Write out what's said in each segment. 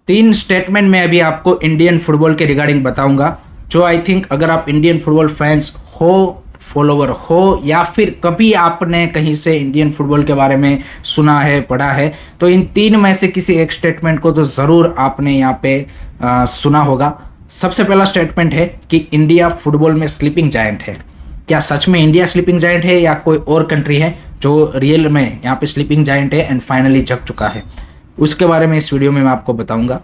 तीन स्टेटमेंट में अभी आपको इंडियन फुटबॉल के रिगार्डिंग बताऊंगा, जो आई थिंक अगर आप इंडियन फुटबॉल फैंस हो, फॉलोवर हो, या फिर कभी आपने कहीं से इंडियन फुटबॉल के बारे में सुना है, पढ़ा है, तो इन तीन में से किसी एक स्टेटमेंट को तो ज़रूर आपने यहाँ पे सुना होगा। सबसे पहला स्टेटमेंट है कि इंडिया फुटबॉल में स्लीपिंग जायंट है। क्या सच में इंडिया स्लीपिंग जायंट है या कोई और कंट्री है जो रियल में यहाँ पे स्लीपिंग जायंट है एंड फाइनली जग चुका है? उसके बारे में इस वीडियो में मैं आपको बताऊंगा।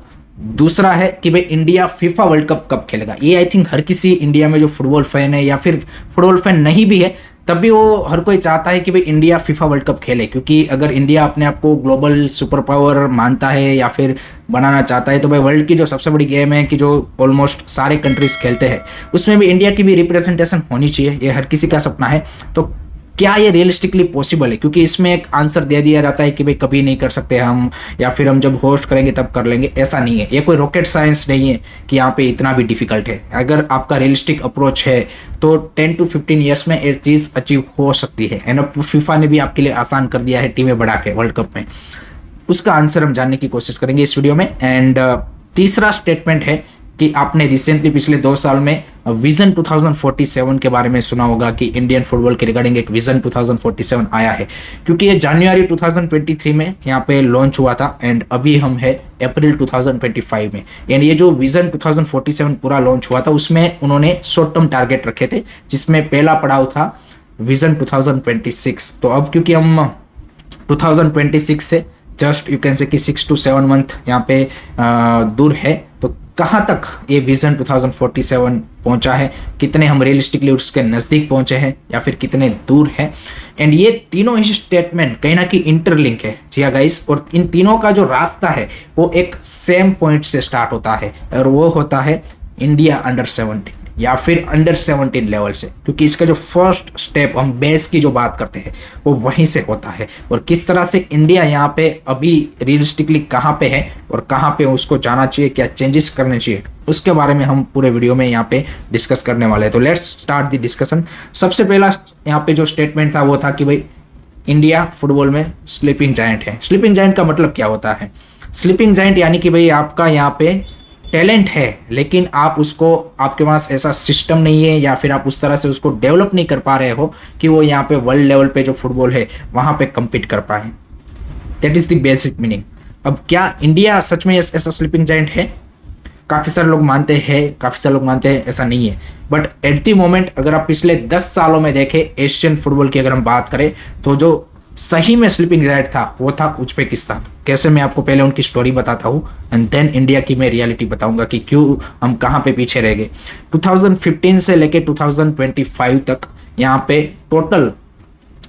दूसरा है कि भाई इंडिया फीफा वर्ल्ड कप कब खेलेगा। ये आई थिंक हर किसी इंडिया में जो फुटबॉल फैन है या फिर फुटबॉल फैन नहीं भी है तब भी वो हर कोई चाहता है कि भाई इंडिया फीफा वर्ल्ड कप खेले, क्योंकि अगर इंडिया अपने आप को ग्लोबल सुपर पावर मानता है या फिर बनाना चाहता है तो भाई वर्ल्ड की जो सबसे बड़ी गेम है कि जो ऑलमोस्ट सारे कंट्रीज खेलते हैं उसमें भी इंडिया की भी रिप्रेजेंटेशन होनी चाहिए। ये हर किसी का सपना है। तो क्या ये रियलिस्टिकली पॉसिबल है? क्योंकि इसमें एक आंसर दे दिया जाता है कि भाई कभी नहीं कर सकते हम, या फिर हम जब होस्ट करेंगे तब कर लेंगे। ऐसा नहीं है, ये कोई रॉकेट साइंस नहीं है कि यहाँ पे इतना भी डिफिकल्ट है। अगर आपका रियलिस्टिक अप्रोच है तो 10 to 15 ईयर्स में ये चीज़ अचीव हो सकती है। एंड फीफा ने भी आपके लिए आसान कर दिया है टीमें बढ़ा के वर्ल्ड कप में। उसका आंसर हम जानने की कोशिश करेंगे इस वीडियो में। एंड तीसरा स्टेटमेंट है कि आपने रिसेंटली पिछले 2 साल में विजन 2047 के बारे में सुना होगा कि इंडियन फुटबॉल के रिगार्डिंग एक विजन 2047 आया है, क्योंकि ये जनवरी 2023 में यहाँ पे लॉन्च हुआ था एंड अभी हम है अप्रैल 2025 में। यानी ये जो विजन 2047 पूरा लॉन्च हुआ था उसमें उन्होंने शॉर्ट टर्म टारगेट रखे थे, जिसमें पहला पड़ाव था विजन 2026। तो अब क्योंकि हम 2026 से जस्ट यू कैन से कि 6 to 7 मंथ यहाँ पे दूर है, तो कहाँ तक ये विजन 2047 पहुंचा है, कितने हम रियलिस्टिकली उसके नज़दीक पहुंचे हैं या फिर कितने दूर हैं। एंड ये तीनों ही स्टेटमेंट कहीं ना कहीं इंटरलिंक है। जी हाँ गाइस, और इन तीनों का जो रास्ता है वो एक सेम पॉइंट से स्टार्ट होता है और वो होता है इंडिया अंडर 17 या फिर अंडर 17 लेवल से, क्योंकि इसका जो फर्स्ट स्टेप हम बेस की जो बात करते हैं वो वहीं से होता है। और किस तरह से इंडिया यहाँ पे अभी रियलिस्टिकली कहाँ पे है और कहाँ पे उसको जाना चाहिए, क्या चेंजेस करने चाहिए, उसके बारे में हम पूरे वीडियो में यहाँ पे डिस्कस करने वाले हैं। तो लेट्स स्टार्ट द डिस्कशन। सबसे पहला यहाँ पे जो स्टेटमेंट था वो था कि भाई इंडिया फुटबॉल में स्लीपिंग जायंट है। स्लीपिंग जायंट का मतलब क्या होता है? स्लीपिंग जायंट यानी कि भाई आपका यहाँ पे टैलेंट है लेकिन आप उसको, आपके पास ऐसा सिस्टम नहीं है या फिर आप उस तरह से उसको डेवलप नहीं कर पा रहे हो कि वो यहाँ पे वर्ल्ड लेवल पे जो फुटबॉल है वहाँ पे कम्पीट कर पाए। That is the basic meaning. अब क्या इंडिया सच में ऐसा स्लीपिंग जायंट है? काफ़ी सारे लोग मानते हैं, काफ़ी सारे लोग मानते हैं ऐसा नहीं है। बट एट द मोमेंट अगर आप पिछले 10 सालों में देखें एशियन फुटबॉल की अगर हम बात करें तो जो सही में स्लीपिंग जायंट था वो था उज्बेकिस्तान। कैसे, मैं आपको पहले उनकी स्टोरी बताता हूँ एंड देन इंडिया की मैं रियलिटी बताऊंगा कि क्यों हम कहाँ पे पीछे रह गए। 2015 से लेके 2025 तक यहाँ पे टोटल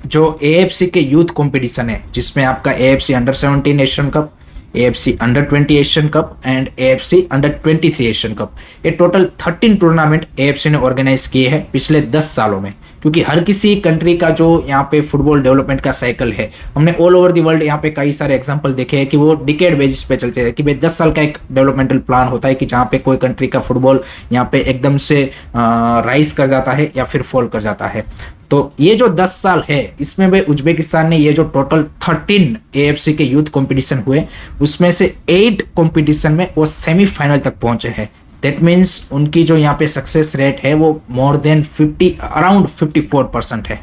जो AFC के यूथ कंपटीशन है, जिसमें आपका AFC under 17 Asian cup, AFC under 20 Asian cup and AFC under 23 Asian cup, ये टोटल 13 टूर्नामेंट AFC ने ऑर्गेनाइज किए हैं पिछले 10 सालों में। क्योंकि हर किसी कंट्री का जो यहाँ पे फुटबॉल डेवलपमेंट का साइकिल है, हमने ऑल ओवर द वर्ल्ड यहाँ पे कई सारे एग्जांपल देखे हैं कि वो डिकेड बेसिस पे चलते हैं कि भाई 10 साल का एक डेवलपमेंटल प्लान होता है कि जहाँ पे कोई कंट्री का फुटबॉल यहाँ पे एकदम से राइज कर जाता है या फिर फॉल कर जाता है। तो ये जो 10 साल है इसमें भाई उज्बेकिस्तान ने ये जो टोटल 13 AFC के यूथ कंपटीशन हुए उसमें से 8 कंपटीशन में वो सेमीफाइनल तक पहुंचे हैं। दैट मीन्स उनकी जो यहाँ पे सक्सेस रेट है वो मोर देन 50, अराउंड 54% है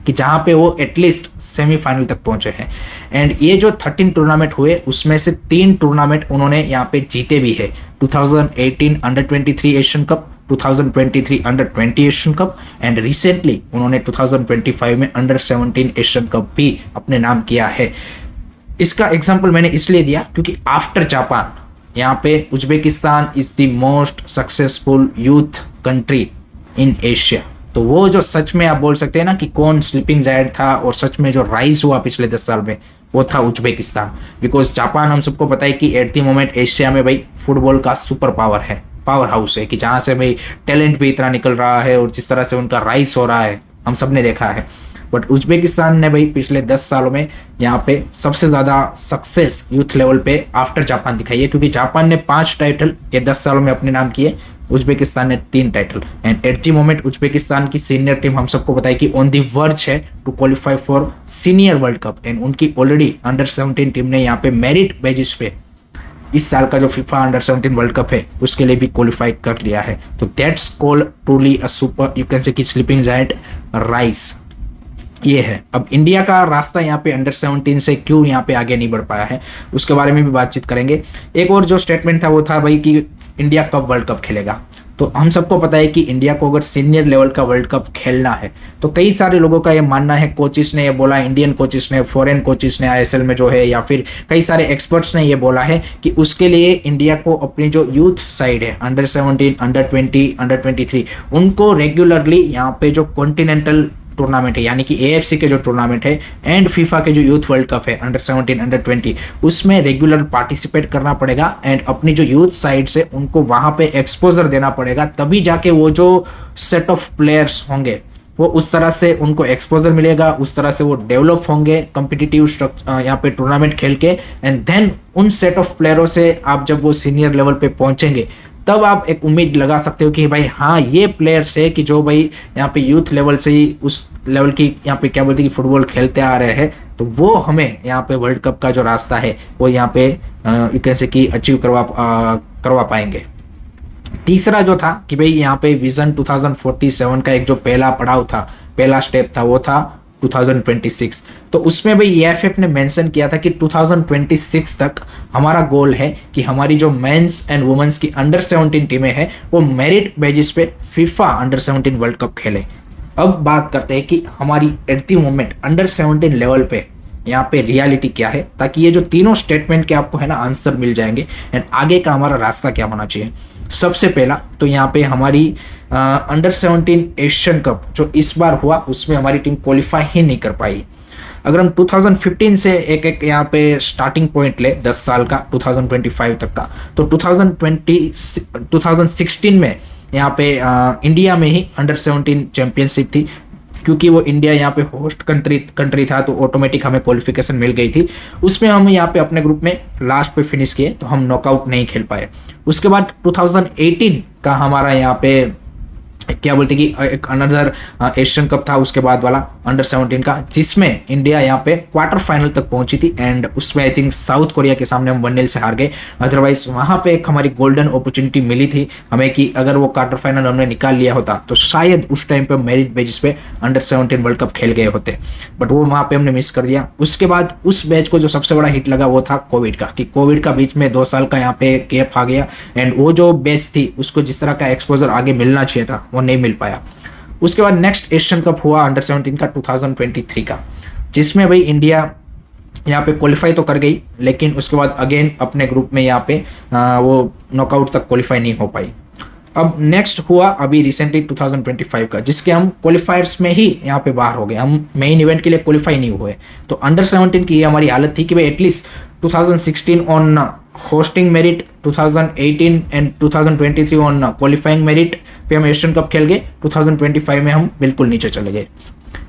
कि जहाँ पे वो एटलीस्ट सेमीफाइनल तक पहुंचे हैं। एंड ये जो 13 टूर्नामेंट हुए उसमें से 3 टूर्नामेंट उन्होंने यहाँ पे जीते भी है। 2018 under 23 Asian cup, 2023 under 20 Asian cup and recently उन्होंने 2025 में अंडर 17 एशियन कप भी अपने नाम किया है। इसका एग्जाम्पल मैंने इसलिए दिया क्योंकि आफ्टर जापान यहाँ पे Uzbekistan is the most successful youth country in Asia. तो वो जो सच में आप बोल सकते हैं ना कि कौन स्लीपिंग जायंट था और सच में जो राइज हुआ पिछले 10 साल में, वो था उज्बेकिस्तान। बिकॉज जापान हम सबको पता है कि एट द मोमेंट एशिया में भाई फुटबॉल का सुपर पावर है, पावर हाउस है, कि जहाँ से भाई टैलेंट भी इतना निकल रहा है और जिस तरह से उनका राइज हो रहा है हम सब ने देखा है। बट उज्बेकिस्तान ने भाई पिछले 10 सालों में यहाँ पे सबसे ज़्यादा सक्सेस यूथ लेवल पे आफ्टर जापान दिखाई है, क्योंकि जापान ने 5 टाइटल ये 10 सालों में अपने नाम किए, उज्बेकिस्तान ने 3 title. And at the moment Uzbekistan की सीनियर टीम हम सबको पता है कि ऑन दी वर्ज है to qualify for senior World Cup. And उनकी ऑलरेडी अंडर 17 टीम ने यहाँ पे मेरिट बेसिस पे इस साल का जो फीफा अंडर 17 वर्ल्ड कप है उसके लिए भी क्वालिफाई कर लिया है। तो that's call truly a super, you can say कि स्लीपिंग जायंट राइस। ये है। अब इंडिया का रास्ता यहाँ पे अंडर 17 से क्यों यहाँ पे आगे नहीं बढ़ पाया है उसके बारे में भी बातचीत करेंगे। एक और जो स्टेटमेंट था वो था भाई कि इंडिया कब वर्ल्ड कप खेलेगा। तो हम सबको पता है कि इंडिया को अगर सीनियर लेवल का वर्ल्ड कप खेलना है तो कई सारे लोगों का ये मानना है, कोचिस ने ये बोला, इंडियन कोचिस ने, फॉरेन कोचिस ने आईएसएल में जो है, या फिर कई सारे एक्सपर्ट्स ने ये बोला है कि उसके लिए इंडिया को अपनी जो यूथ साइड है अंडर 17, अंडर 20, अंडर 23 उनको रेगुलरली यहाँ पे जो कॉन्टिनेंटल टूर्नामेंट है यानी कि एएफसी के जो टूर्नामेंट है एंड फीफा के जो यूथ वर्ल्ड कप है अंडर 17, अंडर 20 उसमें रेगुलर पार्टिसिपेट करना पड़ेगा एंड अपनी जो यूथ साइड से उनको वहां पे एक्सपोजर देना पड़ेगा, तभी जाके वो जो सेट ऑफ प्लेयर्स होंगे वो उस तरह से उनको एक्सपोजर मिलेगा, उस तरह से वो डेवलप होंगे कॉम्पिटिटिव यहाँ पे टूर्नामेंट खेल के, एंड देन उन सेट ऑफ प्लेयरों से आप जब वो सीनियर लेवल पे पहुंचेंगे तब आप एक उम्मीद लगा सकते हो कि भाई हाँ ये प्लेयर्स है कि जो भाई यहाँ पे यूथ लेवल से ही उस लेवल की यहाँ पे क्या बोलते हैं कि फुटबॉल खेलते आ रहे हैं, तो वो हमें यहाँ पे वर्ल्ड कप का जो रास्ता है वो यहाँ पे यू कैन से कि अचीव करवा पाएंगे। तीसरा जो था कि भाई यहाँ पे विजन 2047 का एक जो पहला पड़ाव था, पहला स्टेप था वो था 2026। तो उसमें भाई एएफएफ ने मेंशन किया था कि 2026 तक हमारा गोल है कि हमारी जो मेंस एंड वुमेन्स की अंडर 17 टीमें हैं वो मेरिट बेसिस पे फीफा अंडर 17 वर्ल्ड कप खेले। अब बात करते हैं कि हमारी eight the moment under 17 level पे यहाँ पे रियलिटी क्या है, ताकि ये जो तीनों स्टेटमेंट के आपको है ना आंसर मिल जाएंगे एंड आगे का हमारा रास्ता क्या होना चाहिए। सबसे पहला तो यहाँ पे हमारी अंडर 17 एशियन कप जो इस बार हुआ उसमें हमारी टीम क्वालिफाई ही नहीं कर पाई। अगर हम 2015 से एक यहाँ पे स्टार्टिंग पॉइंट ले 10 साल का 2025 तक का, तो 2016 में यहाँ पे इंडिया में ही अंडर 17 चैंपियनशिप थी, क्योंकि वो इंडिया यहाँ पे होस्ट कंट्री था तो ऑटोमेटिक हमें क्वालिफिकेशन मिल गई थी। उसमें हम यहाँ पे अपने ग्रुप में लास्ट पे फिनिश किए तो हम नॉकआउट नहीं खेल पाए। उसके बाद 2018 का हमारा यहाँ पे क्या बोलते कि एक अनदर एशियन कप था उसके बाद वाला अंडर 17 का, जिसमें इंडिया यहाँ पे क्वार्टर फाइनल तक पहुंची थी एंड उसमें आई थिंक साउथ कोरिया के सामने हम 1-0 से हार गए। अदरवाइज वहां पे एक हमारी गोल्डन अपॉर्चुनिटी मिली थी हमें कि अगर वो क्वार्टर फाइनल हमने निकाल लिया होता तो शायद उस टाइम पे मेरिट बेसिस पे अंडर 17 वर्ल्ड कप खेल गए होते, बट वो वहां पे हमने मिस कर दिया। उसके बाद उस मैच को जो सबसे बड़ा हिट लगा वो था कोविड का, कि कोविड का बीच में 2 साल का यहाँ पे गैप आ गया एंड वो जो बैच थी उसको जिस तरह का एक्सपोजर आगे मिलना चाहिए था वो नहीं मिल पाया। उसके बाद नेक्स्ट एशियन कप हुआ अंडर 17 का 2023 का, जिसमें भाई इंडिया यहाँ पे क्वालिफाई तो कर गई लेकिन उसके बाद अगेन अपने ग्रुप में यहाँ पे वो नॉकआउट तक क्वालिफाई नहीं हो पाई। अब नेक्स्ट हुआ अभी रिसेंटली 2025 का, जिसके हम क्वालिफायर्स में ही यहाँ पे बाहर हो गए, हम मेन इवेंट के लिए क्वालिफाई नहीं हुए। तो अंडर 17 की ये हमारी हालत थी कि भाई at least 2016 on hosting merit, 2018 and 2023 on qualifying merit पे हम एशियन कप खेल गए, 2025 में हम बिल्कुल नीचे चले गए।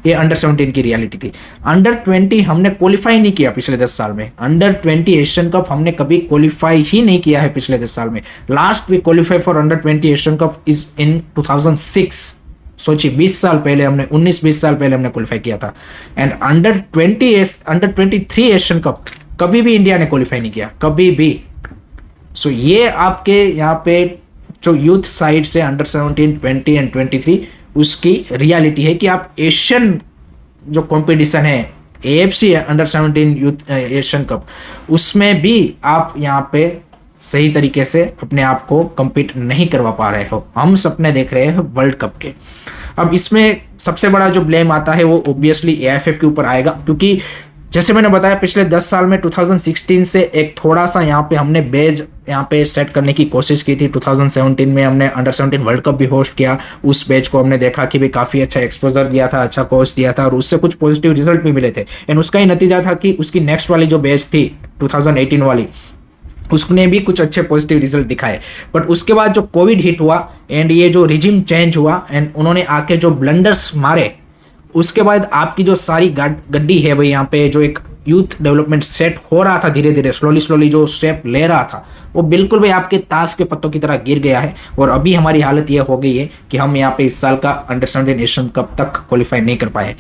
ये अंडर 17 की रियलिटी थी। अंडर 20 हमने क्वालिफाई नहीं किया पिछले 10 साल में। अंडर 20 एशियन कप हमने कभी क्वालिफाई ही नहीं किया है पिछले 10 साल में। Last we qualify for under 20 Asian Cup is in 2006। सोचिए 20 साल पहले हमने 19-20 साल पहले हमने क्वालिफाई किया था। एंड अंडर 23 एशियन कप कभी भी इंडिया ने क्वालिफाई नहीं किया, कभी भी। सो ये आपके यहाँ पे जो यूथ साइड से अंडर 17, 20 एंड 23 उसकी रियलिटी है कि आप एशियन जो कंपटीशन है AFC under 17 youth Asian cup, उसमें भी आप यहाँ पे सही तरीके से अपने आप को compete नहीं करवा पा रहे हो। हम सपने देख रहे हैं वर्ल्ड कप के। अब इसमें सबसे बड़ा जो ब्लेम आता है वो ऑब्वियसली एएफएफ के ऊपर आएगा, क्योंकि जैसे मैंने बताया पिछले 10 साल में 2016 से एक थोड़ा सा यहाँ पे हमने बेज यहाँ पे सेट करने की कोशिश की थी। 2017 में हमने अंडर 17 वर्ल्ड कप भी होस्ट किया। उस बेच को हमने देखा कि भी काफ़ी अच्छा एक्सपोजर दिया था, अच्छा कोच दिया था और उससे कुछ पॉजिटिव रिजल्ट भी मिले थे। एंड उसका ही नतीजा था कि उसकी नेक्स्ट वाली जो बेच थी 2018 वाली, उसने भी कुछ अच्छे पॉजिटिव रिजल्ट दिखाए। बट उसके बाद जो कोविड हिट हुआ एंड ये जो रिजिम चेंज हुआ एंड उन्होंने आके जो ब्लंडर्स मारे, उसके बाद आपकी जो सारी गड्डी है भाई यहाँ पे जो एक यूथ डेवलपमेंट सेट हो रहा था धीरे धीरे, स्लोली जो स्टेप ले रहा था, वो बिल्कुल भी आपके ताश के पत्तों की तरह गिर गया है। और अभी हमारी हालत ये हो गई है कि हम यहाँ पे इस साल का अंडर-17 एशियन कप तक क्वालिफाई नहीं कर पाए।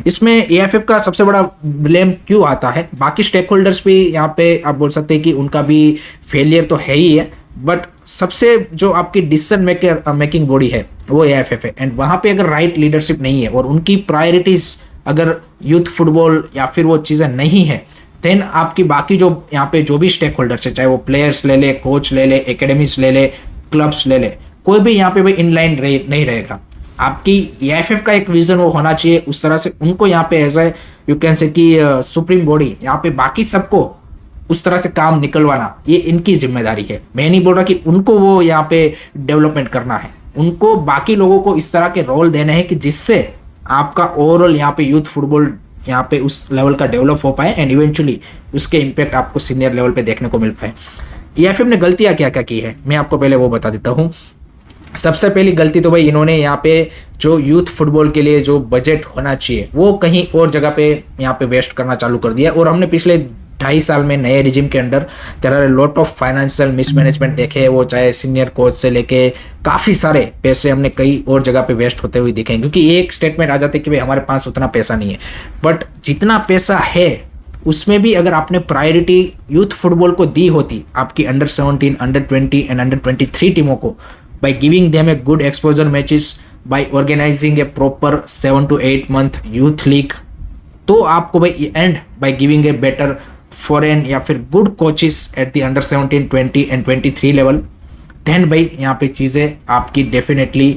इसमें एएफएफ का सबसे बड़ा ब्लेम क्यों आता है? बाकी स्टेक होल्डर्स भी यहाँ पे आप बोल सकते हैं कि उनका भी फेलियर तो है ही है, बट सबसे जो आपकी डिसीजन मेकिंग बॉडी है वो एएफएफ है। एंड वहाँ पे अगर राइट लीडरशिप नहीं है और उनकी प्रायोरिटीज अगर यूथ फुटबॉल या फिर वो चीज़ें नहीं है, देन आपकी बाकी जो यहाँ पे जो भी स्टेक होल्डर्स है, चाहे वो प्लेयर्स ले ले, कोच ले ले, एकेडमीज ले ले, क्लब्स ले ले, कोई भी यहाँ पे भाई इनलाइन नहीं रहेगा। आपकी एएफएफ का एक विजन वो होना चाहिए, उस तरह से उनको यहाँ पे as a you can say कि सुप्रीम बॉडी यहाँ पे बाकी सबको उस तरह से काम निकलवाना ये इनकी जिम्मेदारी है। मैं नहीं बोल रहा कि उनको वो यहाँ पे डेवलपमेंट करना है, उनको बाकी लोगों को इस तरह के रोल देने हैं कि जिससे आपका ओवरऑल यहाँ पे यूथ फुटबॉल यहाँ पे उस लेवल का डेवलप हो पाए एंड इवेंचुअली उसके इम्पैक्ट आपको सीनियर लेवल पे देखने को मिल पाए। एएफएफ ने गलतियाँ क्या क्या की है मैं आपको पहले वो बता देता हूँ। सबसे पहली गलती तो भाई इन्होंने यहाँ पे जो यूथ फुटबॉल के लिए जो बजट होना चाहिए वो कहीं और जगह पे यहाँ पे वेस्ट करना चालू कर दिया। और हमने पिछले 2.5 साल में नए रिजिम के अंदर there are lot of financial mismanagement देखे, वो चाहे सीनियर कोच से लेके काफ़ी सारे पैसे हमने कई और जगह पे वेस्ट होते हुए दिखे, क्योंकि एक स्टेटमेंट आ जाती है कि भाई हमारे पास उतना पैसा नहीं है। बट जितना पैसा है उसमें भी अगर आपने प्रायोरिटी यूथ फुटबॉल को दी होती, आपकी अंडर-17, अंडर-20 एंड अंडर-23 टीमों को, by giving them a good exposure matches, by organizing a proper 7 to 8 month youth league, तो आपको भाई and by giving a better foreign या फिर good coaches at the under-17, 20 and 23 level, then भाई यहाँ पे चीज़ें आपकी डेफिनेटली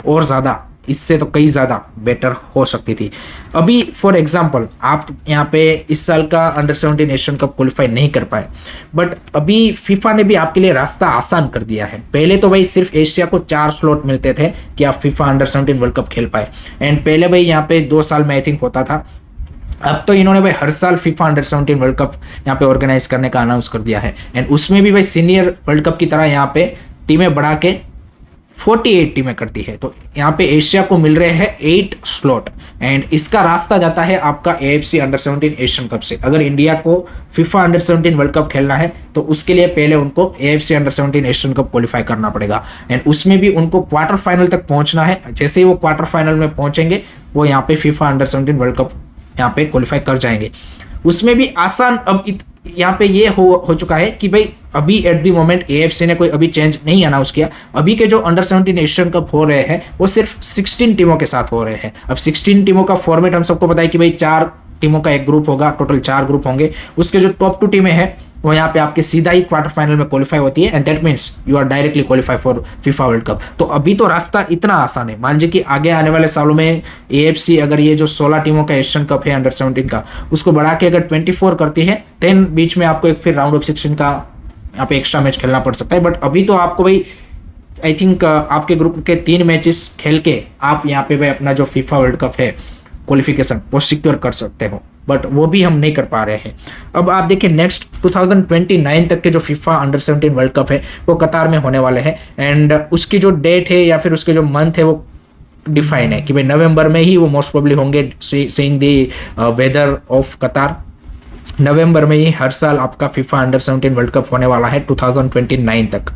और ज़्यादा इससे तो कई ज़्यादा बेटर हो सकती थी। अभी फॉर एग्जांपल आप यहाँ पे इस साल का अंडर-17 एशियन कप क्वालिफाई नहीं कर पाए, बट अभी फीफा ने भी आपके लिए रास्ता आसान कर दिया है। पहले तो भाई सिर्फ एशिया को 4 स्लॉट मिलते थे कि आप फीफा अंडर-17 वर्ल्ड कप खेल पाए, एंड पहले भाई यहाँ पे 2 साल में आई थिंक होता था। अब तो इन्होंने भाई हर साल फीफा अंडर-17 वर्ल्ड कप यहाँ पे ऑर्गेनाइज करने का अनाउंस कर दिया है, एंड उसमें भी भाई सीनियर वर्ल्ड कप की तरह यहाँ पे टीमें बढ़ा के 48 टीमें करती है। तो यहाँ पे एशिया को मिल रहे हैं 8 स्लॉट, एंड इसका रास्ता जाता है आपका एएफसी अंडर-17 एशियन कप से। अगर इंडिया को फीफा अंडर-17 वर्ल्ड कप खेलना है तो उसके लिए पहले उनको AFC under-17 Asian cup qualify करना पड़ेगा, एंड उसमें भी उनको क्वार्टर फाइनल तक पहुंचना है। जैसे ही वो क्वार्टर फाइनल में पहुंचेंगे वो यहाँ पे फीफा अंडर-17 वर्ल्ड कप यहाँ पे क्वालिफाई कर जाएंगे। उसमें भी आसान अब यहाँ पे ये हो चुका है कि भाई अभी एट दी मोमेंट एएफसी ने कोई अभी चेंज नहीं अनाउंस किया। अभी के जो अंडर-17 एशियन कप हो रहे हैं वो सिर्फ 16 टीमों के साथ हो रहे हैं। अब 16 टीमों का फॉर्मेट हम सबको पता है कि भाई 4 टीमों का एक ग्रुप होगा, टोटल 4 ग्रुप होंगे। उसके जो टॉप 2 टीमें हैं वो यहाँ पे आपके सीधा ही क्वार्टर फाइनल में क्वालिफाई होती है, and that means you are directly qualify for FIFA World Cup. तो अभी तो रास्ता इतना आसान है। मान लीजिए कि आगे आने वाले सालों में एएफसी अगर ये जो 16 टीमों का एशियन कप है अंडर-17 का, उसको बढ़ा के अगर 24 करती है, देन बीच में आपको एक फिर राउंड ऑफ 16 का यहाँ पे एक्स्ट्रा मैच खेलना पड़ सकता है। बट अभी तो आपको भाई आई थिंक आपके ग्रुप के 3 मैचेस खेल के आप यहाँ पे भाई अपना जो फीफा वर्ल्ड कप है क्वालिफिकेशन वो सिक्योर कर सकते हो, बट वो भी हम नहीं कर पा रहे हैं। अब आप देखिए नेक्स्ट 2029 तक के जो फीफा अंडर-17 वर्ल्ड कप है वो कतार में होने वाले हैं, एंड उसकी जो डेट है या फिर उसके जो मंथ है वो डिफाइन है कि भाई नवंबर में ही वो मोस्ट प्रोबेबली होंगे, seeing the weather of Qatar. नवंबर में ही हर साल आपका फीफा अंडर-17 वर्ल्ड कप होने वाला है 2029 तक।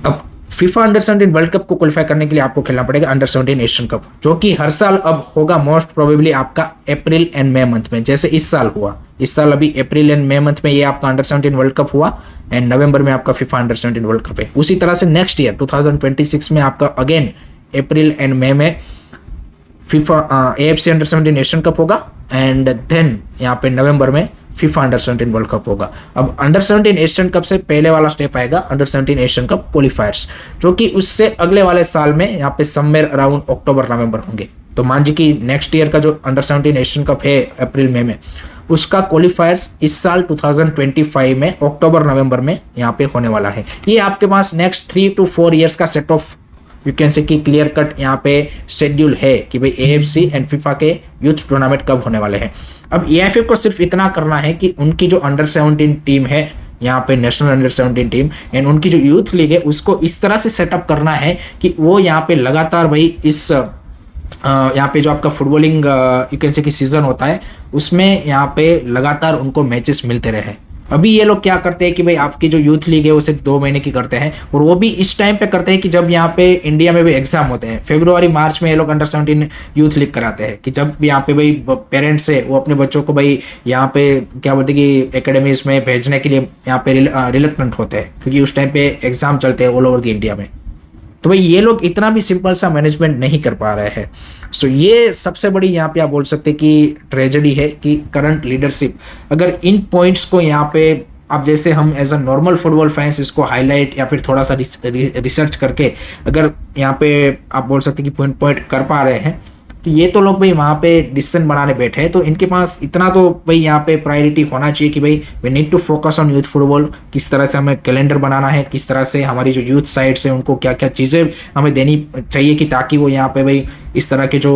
अब फीफा अंडर-17 वर्ल्ड कप को क्वालिफाई करने के लिए आपको खेलना पड़ेगा अंडर-17 एशियन कप, जो कि हर साल अब होगा मोस्ट प्रोबेबली आपका अप्रैल एंड मई मंथ में, जैसे इस साल हुआ। इस साल अभी अप्रैल एंड मई मंथ में ये आपका अंडर-17 वर्ल्ड कप हुआ, एंड नवंबर में आपका फीफा अंडर-17 वर्ल्ड कप है। उसी तरह से नेक्स्ट ईयर 2026 में आपका अगेन अप्रैल एंड मई में FIFA AFC under-17 Asian cup होगा, एंड देन यहाँ पे नवंबर में फीफा अंडर-17 वर्ल्ड कप होगा। अब अंडर-17 एशियन कप से पहले वाला स्टेप आएगा अंडर-17 एशियन कप क्वालिफायर्स, जो कि उससे अगले वाले साल में यहाँ पे समवेयर अराउंड अक्टूबर नवंबर होंगे। तो मान जी कि नेक्स्ट ईयर का जो अंडर-17 एशियन कप है अप्रैल मई में, उसका क्वालिफायर्स इस साल 2025 में अक्टूबर नवंबर में यहाँ पे होने वाला है। ये आपके पास नेक्स्ट 3 to 4 ईयर्स का set of you can say कि क्लियर कट यहाँ पे शेड्यूल है कि भाई एएफसी एंड फीफा के यूथ टूर्नामेंट कब होने वाले हैं। अब एएफएफ को सिर्फ इतना करना है कि उनकी जो अंडर-17 टीम है यहाँ पे नेशनल अंडर-17 टीम, एंड उनकी जो यूथ लीग है उसको इस तरह से सेटअप करना है कि वो यहाँ पे लगातार भाई इस यहाँ पे जो आपका फुटबॉलिंग यू कैन से कि सीजन होता है, उसमें यहाँ पे लगातार उनको मैचेस मिलते रहे। अभी ये लोग क्या करते हैं कि भाई आपकी जो यूथ लीग है वो सिर्फ 2 महीने की करते हैं, और वो भी इस टाइम पे करते हैं कि जब यहाँ पे इंडिया में भी एग्जाम होते हैं। फरवरी मार्च में ये लोग अंडर-17 यूथ लीग कराते हैं, कि जब यहाँ पे भाई पेरेंट्स है वो अपने बच्चों को भाई यहाँ पे क्या बोलते हैं कि एकेडमीज में भेजने के लिए यहाँ पे रिलक्टेंट होते हैं, क्योंकि उस टाइम पे एग्जाम चलते हैं ऑल ओवर द इंडिया में। तो भाई ये लोग इतना भी सिंपल सा मैनेजमेंट नहीं कर पा रहे हैं। सो ये सबसे बड़ी यहाँ पे आप बोल सकते हैं कि ट्रेजेडी है कि करंट लीडरशिप अगर इन पॉइंट्स को यहाँ पे आप जैसे हम as a normal football fans इसको हाईलाइट या फिर थोड़ा सा रिसर्च करके अगर यहाँ पे आप बोल सकते हैं कि पॉइंट पॉइंट कर पा रहे हैं, तो ये तो लोग भाई वहाँ पे डिसीजन बनाने बैठे हैं, तो इनके पास इतना तो भाई यहाँ पे प्रायोरिटी होना चाहिए कि भाई we need to focus on youth football. किस तरह से हमें कैलेंडर बनाना है, किस तरह से हमारी जो यूथ साइड्स है उनको क्या क्या चीज़ें हमें देनी चाहिए कि ताकि वो यहाँ पे भाई इस तरह के जो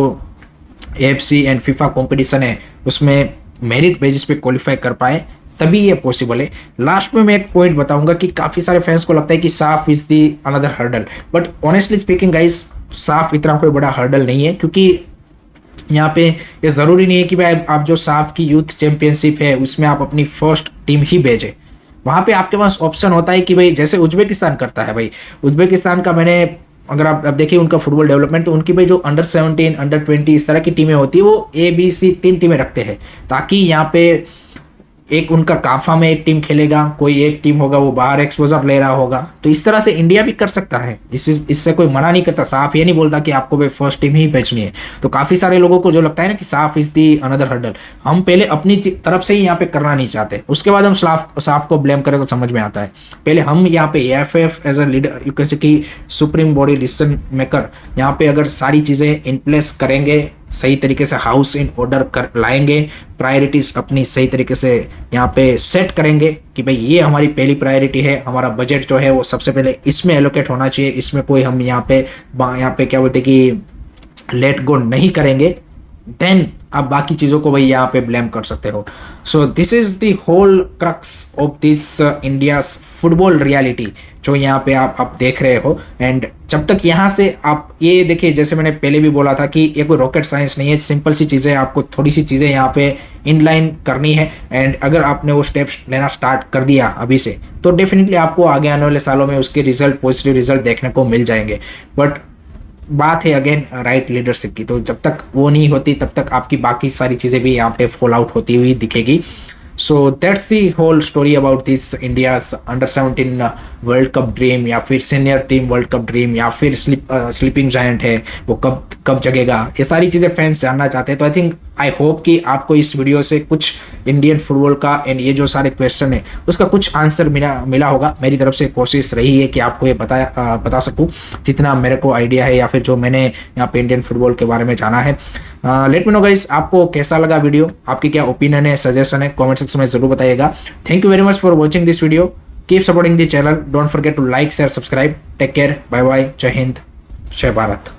AFC एंड फीफा कॉम्पिटिशन है उसमें मेरिट बेसिस पे क्वालिफाई कर पाए, तभी ये पॉसिबल है। लास्ट में मैं एक पॉइंट बताऊंगा कि काफ़ी सारे फैंस को लगता है कि साफ is the another hurdle, but honestly speaking guys साफ इतना कोई बड़ा हर्डल नहीं है, क्योंकि यहाँ पे ये ज़रूरी नहीं है कि भाई आप जो साफ की यूथ चैंपियनशिप है उसमें आप अपनी फर्स्ट टीम ही भेजें। वहाँ पे आपके पास ऑप्शन होता है कि भाई जैसे उज्बेकिस्तान करता है, भाई उज्बेकिस्तान का मैंने अगर आप देखिए उनका फुटबॉल डेवलपमेंट, तो उनकी भाई जो अंडर-17 अंडर-20 इस तरह की टीमें होती है वो ABC 3 टीमें रखते हैं, ताकि यहाँ पे एक उनका काफा में एक टीम खेलेगा, कोई एक टीम होगा वो बाहर एक्सपोजर ले रहा होगा। तो इस तरह से इंडिया भी कर सकता है, इससे कोई मना नहीं करता। साफ ये नहीं बोलता कि आपको भाई फर्स्ट टीम ही भेजनी है। तो काफ़ी सारे लोगों को जो लगता है ना कि साफ इज दी अनदर हर्डल, हम पहले अपनी तरफ से ही यहाँ पे करना नहीं चाहते, उसके बाद हम साफ को ब्लेम करें तो समझ में आता है। पहले हम यहाँ पे AFF as a leader you can say कि सुप्रीम बॉडी डिसीजन मेकर यहाँ पे अगर सारी चीज़ें इन प्लेस करेंगे, सही तरीके से हाउस इन ऑर्डर कर लाएंगे, प्रायोरिटीज अपनी सही तरीके से यहाँ पे सेट करेंगे कि भाई ये हमारी पहली प्रायोरिटी है, हमारा बजट जो है वो सबसे पहले इसमें एलोकेट होना चाहिए, इसमें कोई हम यहाँ पे क्या बोलते कि लेट गो नहीं करेंगे, देन आप बाकी चीज़ों को भाई यहाँ पे ब्लेम कर सकते हो। So this is the whole crux of this India's football reality जो यहाँ पे आप देख रहे हो। एंड जब तक यहाँ से आप ये देखिए, जैसे मैंने पहले भी बोला था कि ये कोई रॉकेट साइंस नहीं है, सिंपल सी चीज़ें, आपको थोड़ी सी चीज़ें यहाँ पे इनलाइन करनी है। एंड अगर आपने वो स्टेप्स लेना स्टार्ट कर दिया अभी से, तो डेफिनेटली आपको आगे आने वाले सालों में उसके रिजल्ट, पॉजिटिव रिजल्ट देखने को मिल जाएंगे। बट बात है अगेन राइट लीडरशिप की, तो जब तक वो नहीं होती तब तक आपकी बाकी सारी चीज़ें भी यहाँ पे फॉल आउट होती हुई दिखेगी। So that's the whole story about this India's अंडर-17 वर्ल्ड कप ड्रीम, या फिर senior team World Cup dream, या फिर स्लीपिंग जायंट है वो कब जगेगा, ये सारी चीज़ें फैंस जानना चाहते हैं। तो आई होप कि आपको इस वीडियो से कुछ इंडियन फुटबॉल का एंड ये जो सारे क्वेश्चन है उसका कुछ आंसर मिला होगा। मेरी तरफ से कोशिश रही है कि आपको ये बता सकूं जितना मेरे को आइडिया है, या फिर जो मैंने यहाँ पे इंडियन फुटबॉल के बारे में जाना है। लेट मी नो गाइस, आपको कैसा लगा वीडियो, आपकी क्या ओपिनियन है, सजेशन है, कमेंट सेक्शन में जरूर बताइएगा। Thank you very much for watching this video, keep supporting the channel, don't forget to like share subscribe, take care, bye bye, जय हिंद, जय भारत।